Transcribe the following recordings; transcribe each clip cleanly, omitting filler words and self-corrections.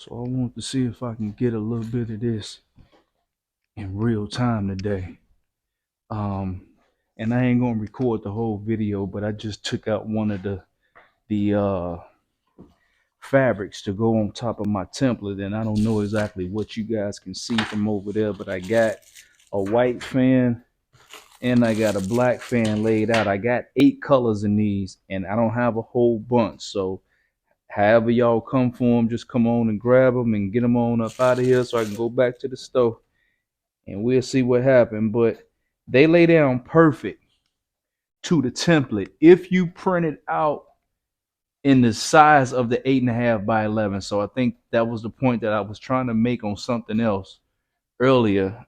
So I want to see if I can get a little bit of this in real time today. Um, and I ain't gonna record the whole video, but I just took out one of the fabrics to go on top of my template, and I don't know exactly what you guys can see from over there, but I got a white fan and I got a black fan laid out. I got 8 colors in these, and I don't have a whole bunch, so however y'all come for them, just come on and grab them and get them on up out of here so I can go back to the store and we'll see what happened. But they lay down perfect to the template if you print it out in the size of the 8.5 by 11. So I think that was the point that I was trying to make on something else earlier.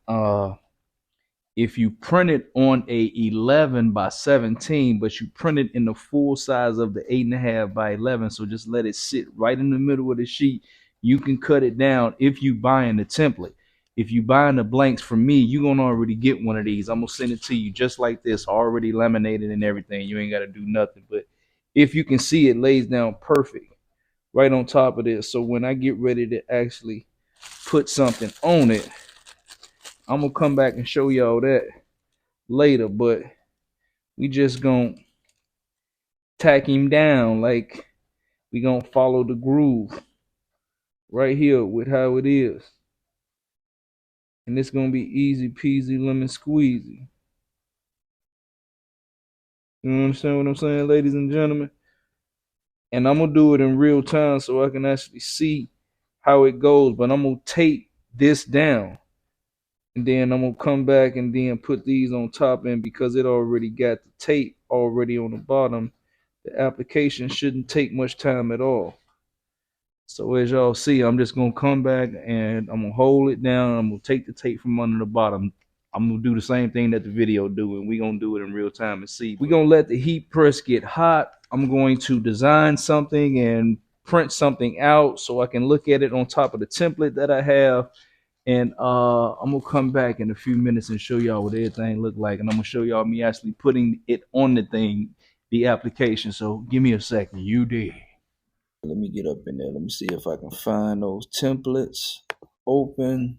If you print it on a 11 by 17, but you print it in the full size of the 8.5 by 11, so just let it sit right in the middle of the sheet. You can cut it down if you buying the template. If you buying the blanks from me, you're gonna already get one of these. I'm gonna send it to you just like this, already laminated and everything. You ain't gotta do nothing. But if you can see, it lays down perfect right on top of this. So when I get ready to actually put something on it, I'm gonna come back and show y'all that later, but we just gonna tack him down like we gonna follow the groove right here with how it is, and it's gonna be easy peasy lemon squeezy. You understand what I'm saying, ladies and gentlemen? And I'm gonna do it in real time so I can actually see how it goes, but I'm gonna tape this down and then I'm gonna come back and then put these on top, and because it already got the tape already on the bottom, the application shouldn't take much time at all. So as y'all see, I'm just gonna come back and I'm gonna hold it down. I'm gonna take the tape from under the bottom. I'm gonna do the same thing that the video do, and we're gonna do it in real time and see. We're gonna let the heat press get hot. I'm going to design something and print something out so I can look at it on top of the template that I have. And I'm gonna come back in a few minutes and show y'all what everything look like, and I'm gonna show y'all me actually putting it on the thing, the application. So give me a second. You did. Let me get up in there. Let me see if I can find those templates. Open.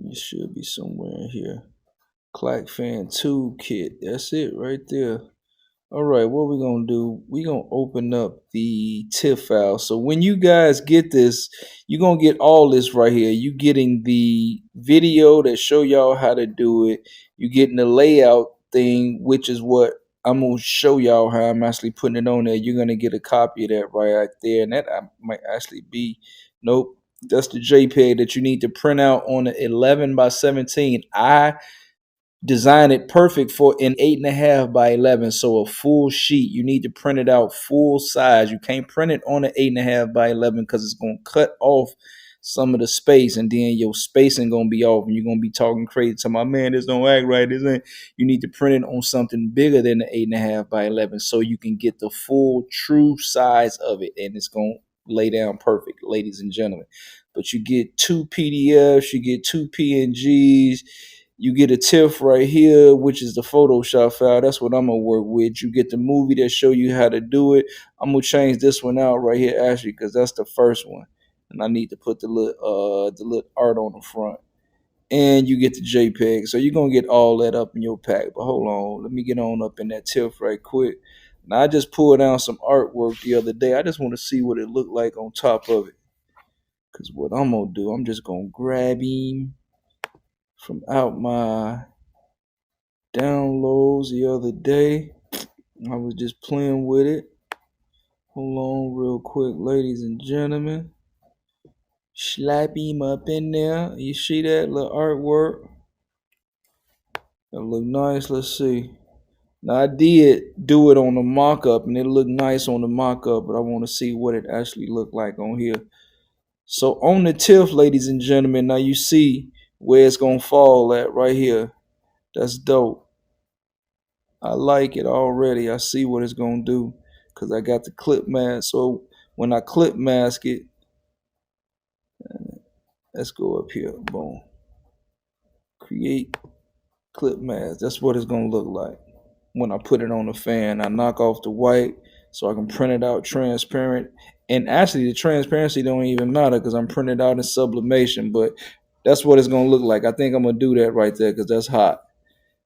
It should be somewhere in here. Clack Fan Toolkit. That's it right there. All right, what we're going to do, we're going to open up the TIFF file. So when you guys get this, you're going to get all this right here. You're getting the video that show y'all how to do it. You're getting the layout thing, which is what I'm going to show y'all how I'm actually putting it on there. You're going to get a copy of that right there. And that might actually be, nope, that's the JPEG that you need to print out on the 11 by 17. I design it perfect for an 8.5 by 11, so a full sheet. You need to print it out full size. You can't print it on an 8.5 by 11 because it's going to cut off some of the space, and then your spacing going to be off, and you're going to be talking crazy to my man, this don't act right, this ain't. You need to print it on something bigger than the 8.5 by 11 so you can get the full true size of it, and it's going to lay down perfect, ladies and gentlemen. But you get 2 PDFs, you get 2 PNGs, you get a TIFF right here, which is the Photoshop file. That's what I'm going to work with. You get the movie that show you how to do it. I'm going to change this one out right here, actually, because that's the first one. And I need to put the little art on the front. And you get the JPEG. So you're going to get all that up in your pack. But hold on. Let me get on up in that TIFF right quick. Now, I just pulled down some artwork the other day. I just want to see what it looked like on top of it. Because what I'm going to do, I'm just going to grab him from out my downloads the other day. I was just playing with it. Hold on real quick, ladies and gentlemen. Slap him up in there. You see that little artwork? That look nice. Let's see. Now I did do it on the mock-up and it looked nice on the mock-up, but I want to see what it actually looked like on here. So on the TIFF, ladies and gentlemen, now you see where it's gonna fall at right here. That's dope. I like it already. I see what it's gonna do because I got the clip mask. So when I clip mask it, let's go up here. Boom. Create clip mask. That's what it's gonna look like when I put it on the fan. I knock off the white so I can print it out transparent, And actually, the transparency don't even matter because I'm printed out in sublimation. But that's what it's gonna look like. I think I'm gonna do that right there because that's hot.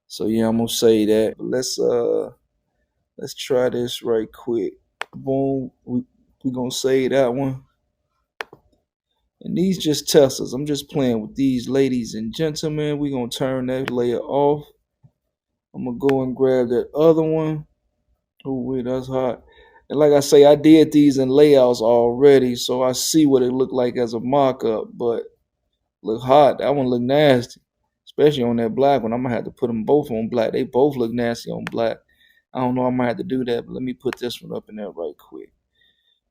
So yeah, I'm gonna say that. But let's try this right quick. Boom. We gonna save that one. And these just testers. I'm just playing with these, ladies and gentlemen. We gonna turn that layer off. I'm gonna go and grab that other one. Oh wait, that's hot. And like I say, I did these in layouts already, so I see what it looked like as a mock-up. But look hot. That one look nasty, especially on that black one. I'm gonna have to put them both on black. They both look nasty on black. I don't know. I might have to do that, but let me put this one up in there right quick.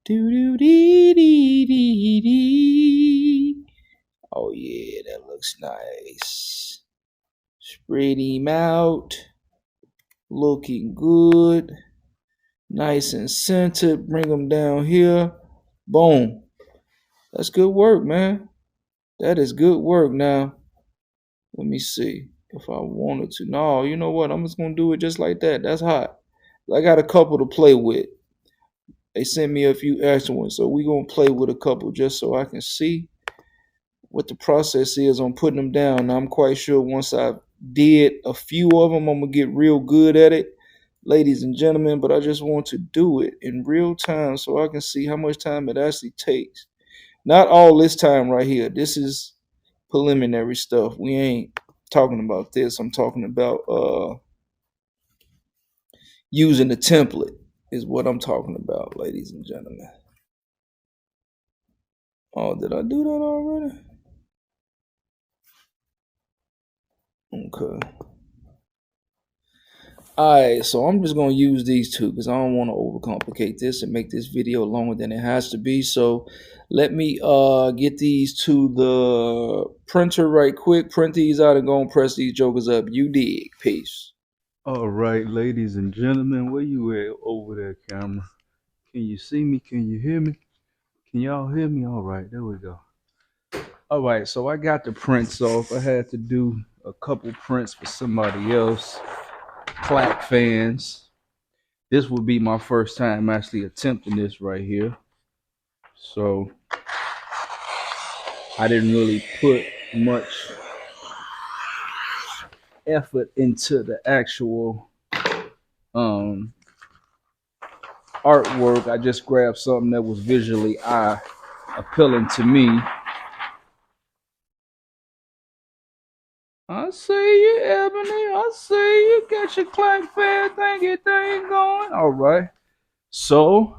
Do do dee dee dee dee. Oh yeah, that looks nice. Spread him out. Looking good. Nice and centered. Bring them down here. Boom. That's good work, man. That is good work. Now, let me see if I wanted to. No, you know what? I'm just going to do it just like that. That's hot. I got a couple to play with. They sent me a few extra ones, so we're going to play with a couple just so I can see what the process is on putting them down. Now, I'm quite sure once I did a few of them, I'm going to get real good at it, ladies and gentlemen, but I just want to do it in real time so I can see how much time it actually takes. Not all this time right here. This is preliminary stuff. We ain't talking about this. I'm talking about using the template is what I'm talking about, ladies and gentlemen. Oh, did I do that already? Okay. Alright, so I'm just gonna use these two because I don't want to overcomplicate this and make this video longer than it has to be. So let me get these to the printer right quick, print these out and go and press these jokers up. You dig. Peace. All right, ladies and gentlemen, where you at over there, camera? Can you see me? Can you hear me? Can y'all hear me? All right, there we go. All right, so I got the prints off. I had to do a couple prints for somebody else, Clack Fans. This would be my first time actually attempting this right here. So I didn't really put much effort into the actual um, artwork. I just grabbed something that was visually eye appealing to me. I see you, Ebony. I see you. Got your Clack Fan thingy thing going. All right. So,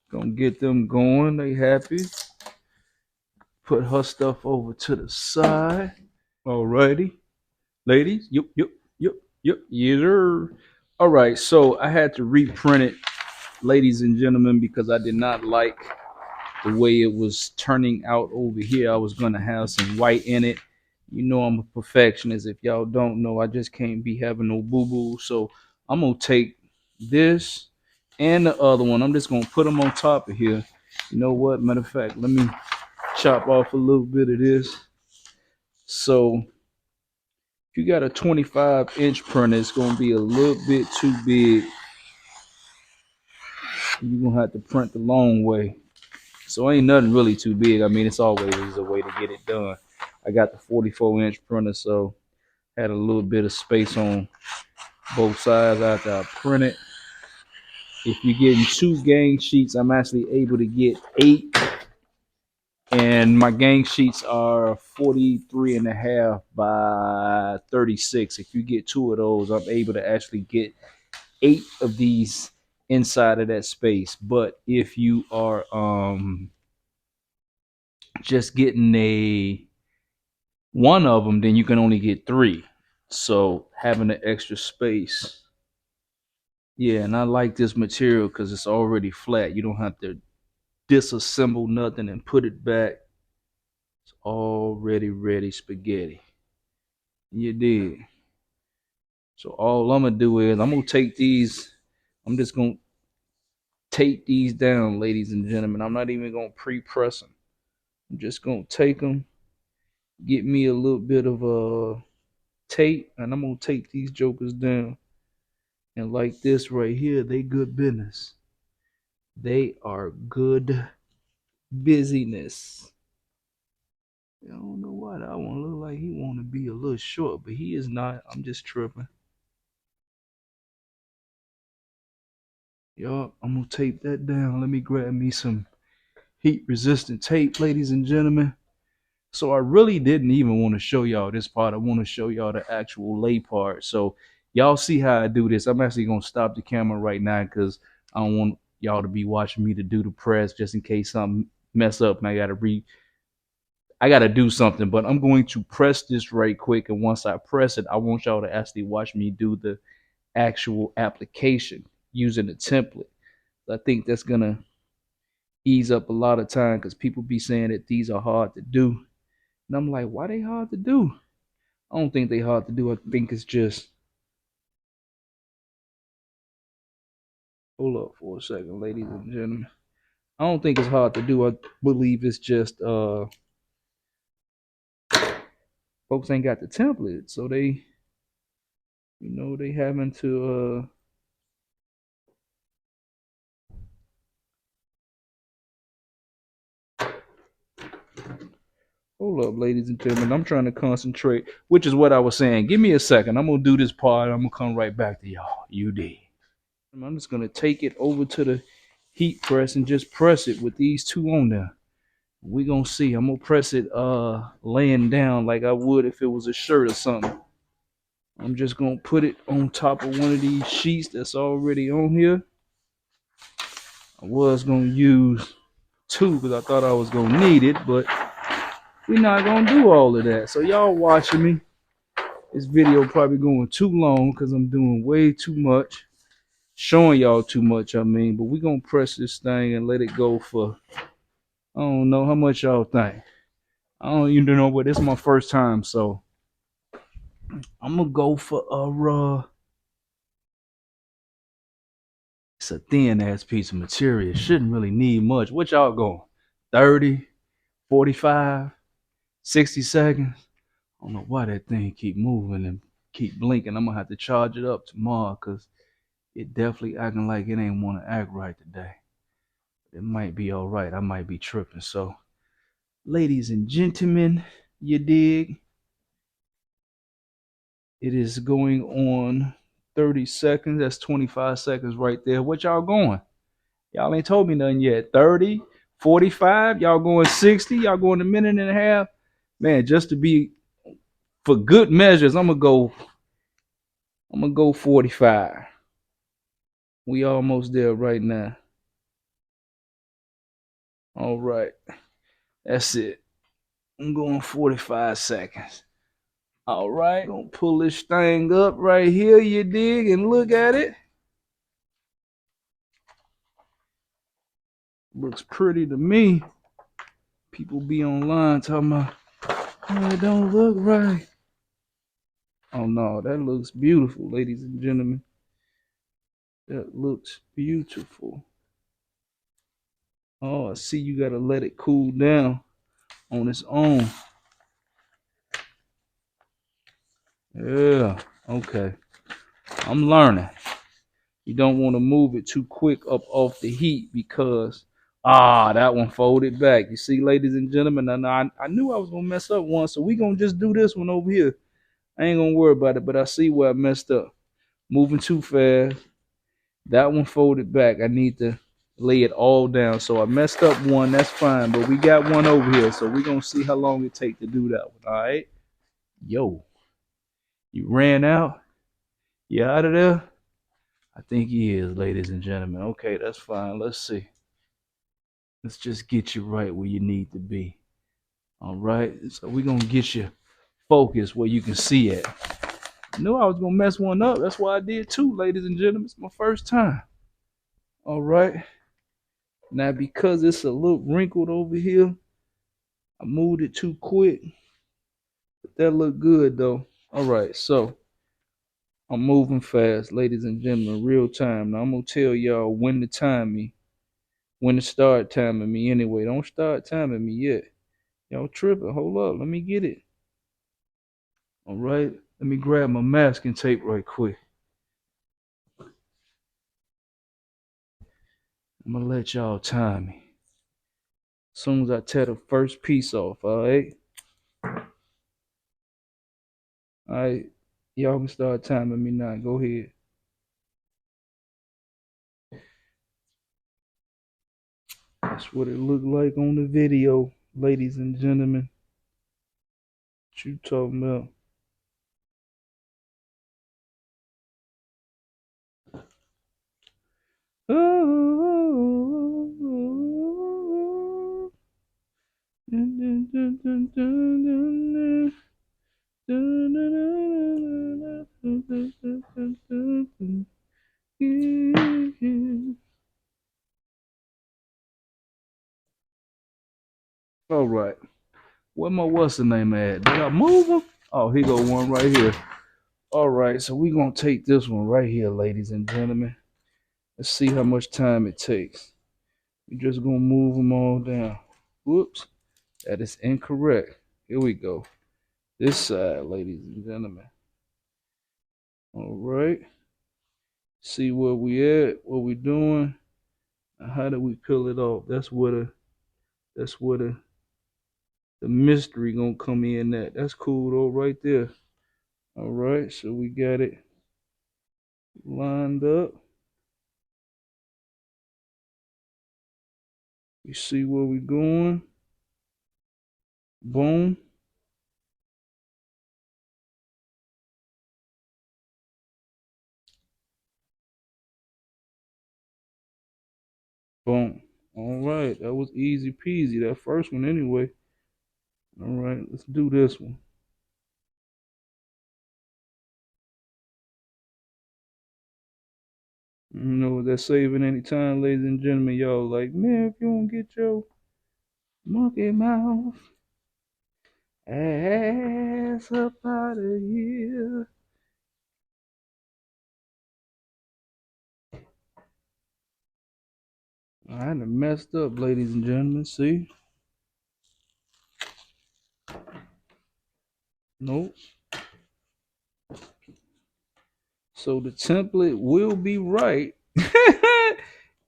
gonna get them going. They happy. Put her stuff over to the side. Alrighty. Ladies. Yep. Yes, sir. All right. So, I had to reprint it, ladies and gentlemen, because I did not like the way it was turning out over here. I was gonna have some white in it. You know I'm a perfectionist. If y'all don't know, I just can't be having no boo-boo. So I'm gonna take this and the other one. I'm just gonna put them on top of here. You know what? Matter of fact, let me chop off a little bit of this. So if you got a 25-inch printer, it's gonna be a little bit too big. You're gonna have to print the long way. So ain't nothing really too big. I mean, it's always a way to get it done. I got the 44-inch printer, so had a little bit of space on both sides after I print it. If you're getting 2 gang sheets, I'm actually able to get 8. And my gang sheets are 43.5 by 36. If you get 2 of those, I'm able to actually get 8 of these inside of that space. But if you are just getting one of them, then you can only get 3. So having an extra space. Yeah, and I like this material because it's already flat. You don't have to disassemble nothing and put it back. It's already ready spaghetti. You did. So all I'm gonna do is I'm gonna take these. I'm just gonna tape these down, ladies and gentlemen. I'm not even gonna pre-press them. I'm just gonna take them, get me a little bit of tape, and I'm gonna take these jokers down. And like this right here, they good business. They are good busyness. I don't know why that one look like he want to be a little short, but he is not. I'm just tripping. Yup, I'm gonna tape that down. Let me grab me some heat resistant tape, ladies and gentlemen. So I really didn't even want to show y'all this part. I want to show y'all the actual lay part. So y'all see how I do this. I'm actually gonna stop the camera right now because I don't want y'all to be watching me to do the press just in case something mess up and I gotta do something. But I'm going to press this right quick, and once I press it, I want y'all to actually watch me do the actual application using the template. I think that's gonna ease up a lot of time because people be saying that these are hard to do. And I'm like, why they hard to do? I don't think they hard to do. I think it's just hold up for a second, ladies and gentlemen. I don't think it's hard to do. I believe it's just folks ain't got the template. So they having to hold up, ladies and gentlemen. I'm trying to concentrate, which is what I was saying. Give me a second. I'm gonna do this part. I'm gonna come right back to y'all. You did. I'm just gonna take it over to the heat press and just press it with these two on there. We gonna see. I'm gonna press it laying down like I would if it was a shirt or something. I'm just gonna put it on top of one of these sheets that's already on here. I was gonna use two because I thought I was gonna need it, but we're not gonna do all of that. So y'all watching me. This video probably going too long because I'm doing way too much. Showing y'all too much, I mean, but we're gonna press this thing and let it go for I don't know how much y'all think. I don't even know, but it's my first time, so I'm gonna go for it's a thin ass piece of material. It shouldn't really need much. What y'all going? 30, 45, 60 seconds? I don't know why that thing keep moving and keep blinking. I'm gonna have to charge it up tomorrow because it definitely acting like it ain't want to act right today. It might be all right. I might be tripping. So, ladies and gentlemen, you dig? It is going on 30 seconds. That's 25 seconds right there. What y'all going? Y'all ain't told me nothing yet. 30, 45, y'all going 60, y'all going a minute and a half. Man, just to be for good measures, I'm gonna go 45. We almost there right now. All right. That's it. I'm going 45 seconds. All right. Gonna pull this thing up right here, you dig, and look at it. Looks pretty to me. People be online talking about, oh, it don't look right. Oh no, that looks beautiful, ladies and gentlemen. That looks beautiful. Oh, I see you gotta let it cool down on its own. Yeah, okay. I'm learning. You don't want to move it too quick up off the heat because that one folded back. You see, ladies and gentlemen, I knew I was gonna mess up one, so we gonna just do this one over here. I ain't gonna worry about it, but I see where I messed up. Moving too fast. That one folded back. I need to lay it all down. So I messed up one. That's fine. But we got one over here. So we're going to see how long it take to do that one. All right. Yo, you ran out? You out of there? I think he is, ladies and gentlemen. Okay, that's fine. Let's see. Let's just get you right where you need to be. All right. So we're going to get you focused where you can see it. I knew I was going to mess one up. That's why I did too, ladies and gentlemen. It's my first time. All right. Now, because it's a little wrinkled over here, I moved it too quick. But that looked good though. All right, so I'm moving fast, ladies and gentlemen, real time. Now I'm gonna tell y'all when to time me, when to start timing me anyway. Don't start timing me yet. Y'all tripping. Hold up, let me get it. All right, let me grab my masking tape right quick. I'm gonna let y'all time me. As soon as I tear the first piece off, alright? Alright. Y'all can start timing me now. Go ahead. That's what it looked like on the video, ladies and gentlemen. What you talking about? Oh, all right. Where my what's the name at? Did I move him? Oh, here go one right here. All right, so we gonna take this one right here, ladies and gentlemen. Let's see how much time it takes. We just gonna move them all down. Whoops, that is incorrect. Here we go. This side, ladies and gentlemen. All right. See where we at, what we doing, and how do we peel it off? That's where the mystery gonna come in at. That's cool though, right there. All right, so we got it lined up. You see where we going. Boom. Boom. All right, that was easy peasy. That first one anyway. All right, let's do this one. You know, that's saving any time, ladies and gentlemen. Y'all like, man, if you don't get your monkey mouth ass up out of here. I done messed up, ladies and gentlemen. See? Nope. So the template will be right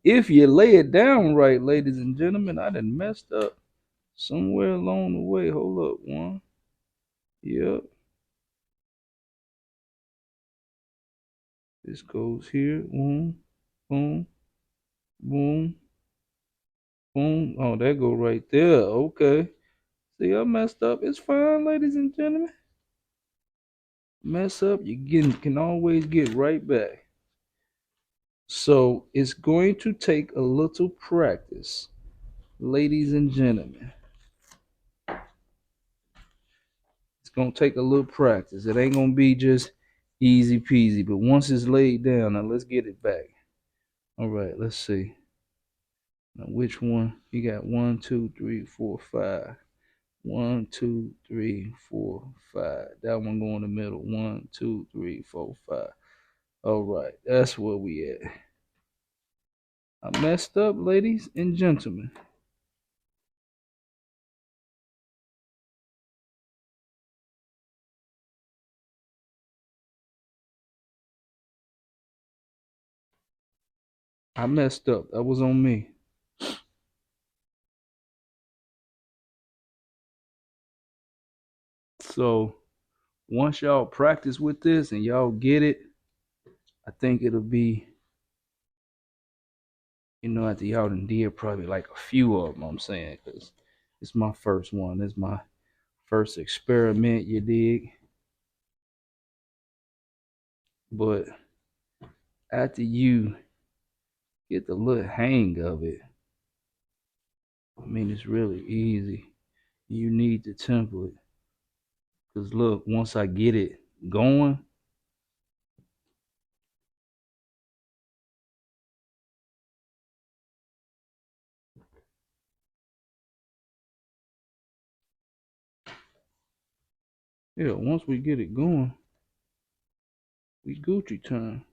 if you lay it down right, ladies and gentlemen. I done messed up somewhere along the way. Hold up, one. Yep. This goes here. Boom, boom, boom, boom. Oh, that go right there. Okay. See, I messed up. It's fine, ladies and gentlemen. Mess up, can always get right back. So it's going to take a little practice, ladies and gentlemen. It's gonna take a little practice. It ain't gonna be just easy peasy. But once it's laid down, now let's get it back. All right, let's see. Now which one? You got 1, 2, 3, 4, 5. 1, 2, 3, 4, 5. That one go in the middle. 1, 2, 3, 4, 5. All right, that's where we at. I messed up, ladies and gentlemen. I messed up. That was on me. So once y'all practice with this and y'all get it, I think it'll be, after y'all done did probably like a few of them, I'm saying, because it's my first one. It's my first experiment, you dig? But after you get the little hang of it, I mean, it's really easy. You need the template. Because look, once I get it going, yeah, once we get it going, we Gucci time.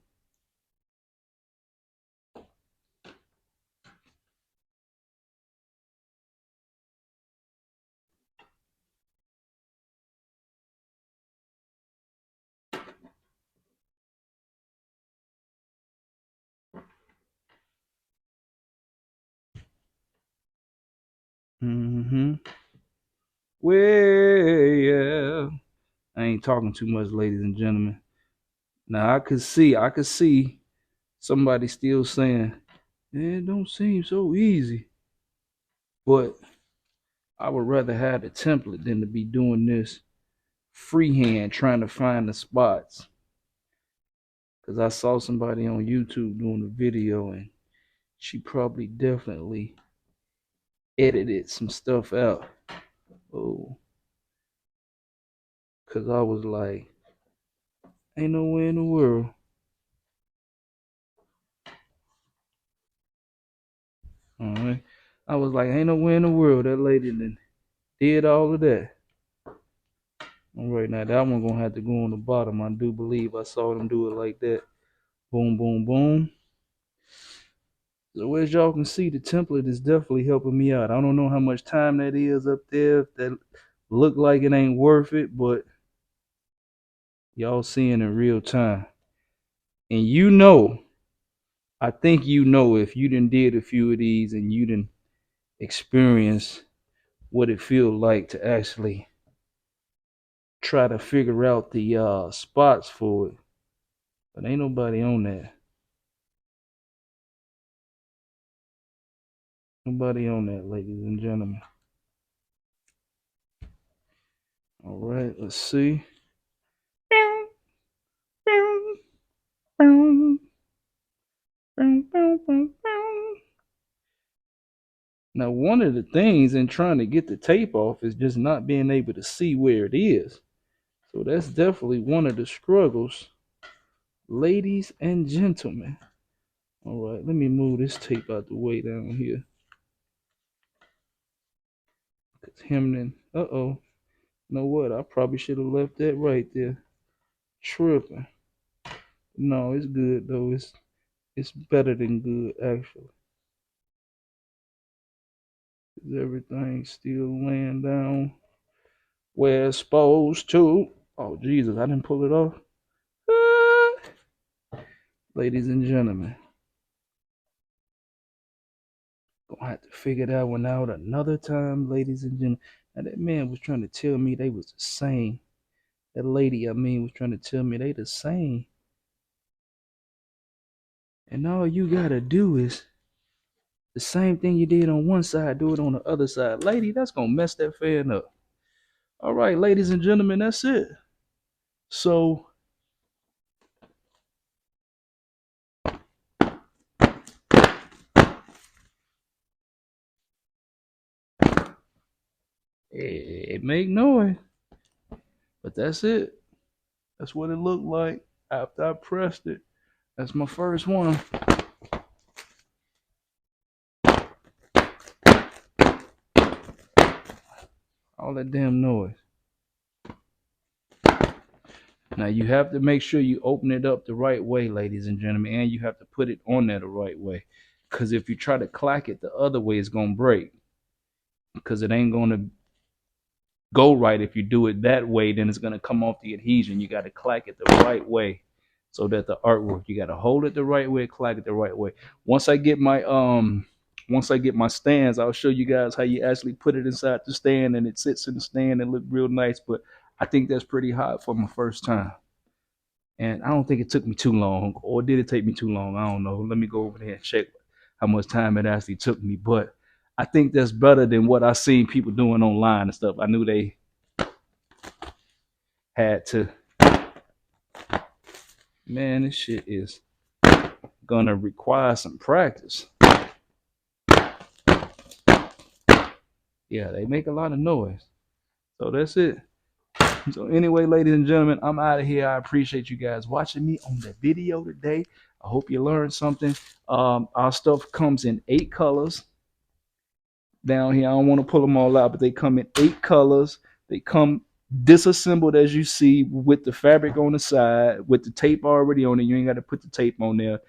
Mm-hmm. Well, yeah. I ain't talking too much, ladies and gentlemen. Now I could see somebody still saying, it don't seem so easy. But I would rather have the template than to be doing this freehand trying to find the spots. Cause I saw somebody on YouTube doing a video and she probably definitely edited some stuff out. Oh, cause I was like, ain't no way in the world. All right. I was like, ain't no way in the world that lady did all of that. All right, now that one gonna have to go on the bottom. I do believe I saw them do it like that. Boom, boom, boom. So as y'all can see, the template is definitely helping me out. I don't know how much time that is up there. If that look like it ain't worth it, but y'all seeing in real time. And you know, I think you know if you done did a few of these and you done experience what it feels like to actually try to figure out the spots for it. But ain't nobody on that. Nobody on that, ladies and gentlemen. All right, let's see. Now, one of the things in trying to get the tape off is just not being able to see where it is. So that's definitely one of the struggles, ladies and gentlemen. All right, let me move this tape out the way down here. Cause him uh-oh. You know what? I probably should have left that right there. Tripping. No, it's good though. It's better than good actually. Everything's still laying down where it's supposed to. Oh Jesus, I didn't pull it off. Ladies and gentlemen, gonna have to figure that one out another time, ladies and gentlemen. And that man was trying to tell me they was the same. That lady, I mean, was trying to tell me they the same. And all you gotta do is the same thing you did on one side, do it on the other side. Lady, that's gonna mess that fan up. All right, ladies and gentlemen, that's it. So it make noise, but that's it. That's what it looked like after I pressed it. That's my first one. All that damn noise. Now you have to make sure you open it up the right way, ladies and gentlemen, and you have to put it on there the right way. Because if you try to clack it the other way, it's gonna break. Because it ain't gonna go right if you do it that way. Then it's gonna come off the adhesion. You got to clack it the right way, so that the artwork. You got to hold it the right way, clack it the right way. Once I get my stands, I'll show you guys how you actually put it inside the stand, and it sits in the stand and look real nice. But I think that's pretty hot for my first time. And I don't think it took me too long, or did it take me too long? I don't know. Let me go over there and check how much time it actually took me. But I think that's better than what I seen people doing online and stuff. I knew they had to. Man, this shit is gonna require some practice. Yeah, they make a lot of noise. So that's it. So anyway, ladies and gentlemen, I'm out of here. I appreciate you guys watching me on the video today. I hope you learned something. Our stuff comes in 8 colors. Down here, I don't want to pull them all out, but they come in 8 colors. They come disassembled, as you see, with the fabric on the side, with the tape already on it. You ain't got to put the tape on there.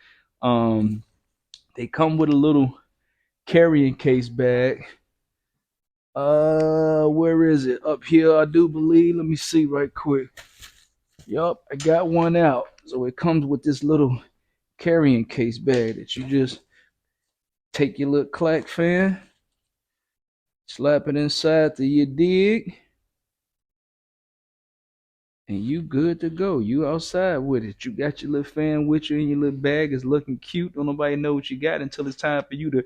They come with a little carrying case bag. Where is it? Up here, I do believe. Let me see right quick. Yup, I got one out. So it comes with this little carrying case bag that you just take your little clack fan, Slap it inside till you dig. And you good to go. You outside with it. You got your little fan with you in your little bag. It's looking cute. Don't nobody know what you got until it's time for you to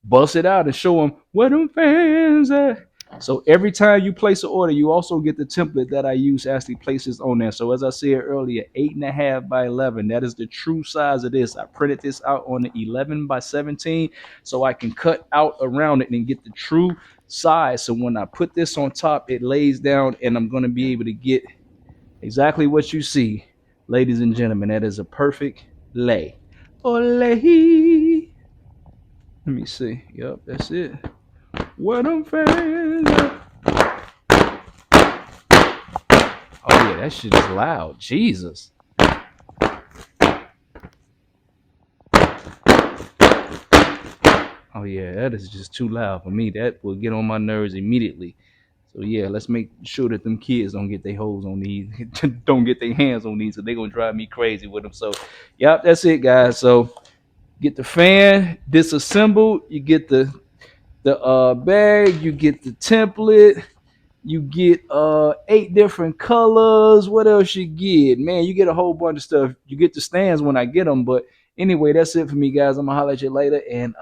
bust it out and show them where them fans at. So every time you place an order, you also get the template that I use to actually place this on there. So as I said earlier, 8.5 by 11. That is the true size of this. I printed this out on the 11 by 17 so I can cut out around it and get the true size. So when I put this on top, it lays down and I'm going to be able to get exactly what you see. Ladies and gentlemen, that is a perfect lay. Olay. Let me see. Yep, that's it. Where them fans at? Oh yeah, that shit is loud. Jesus. Oh yeah, that is just too loud for me. That will get on my nerves immediately. So yeah, let's make sure that them kids don't get their hoes on these, don't get their hands on these, so they're gonna drive me crazy with them. So, yep, that's it, guys. So get the fan disassembled. You get the bag. You get the template. You get 8 different colors. What else you get? Man, you get a whole bunch of stuff. You get the stands when I get them. But anyway, that's it for me, guys. I'm gonna holler at you later. And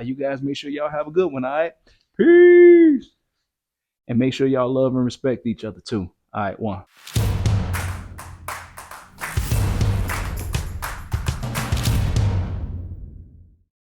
you guys make sure y'all have a good one. All right. Peace. And make sure y'all love and respect each other too. All right, one.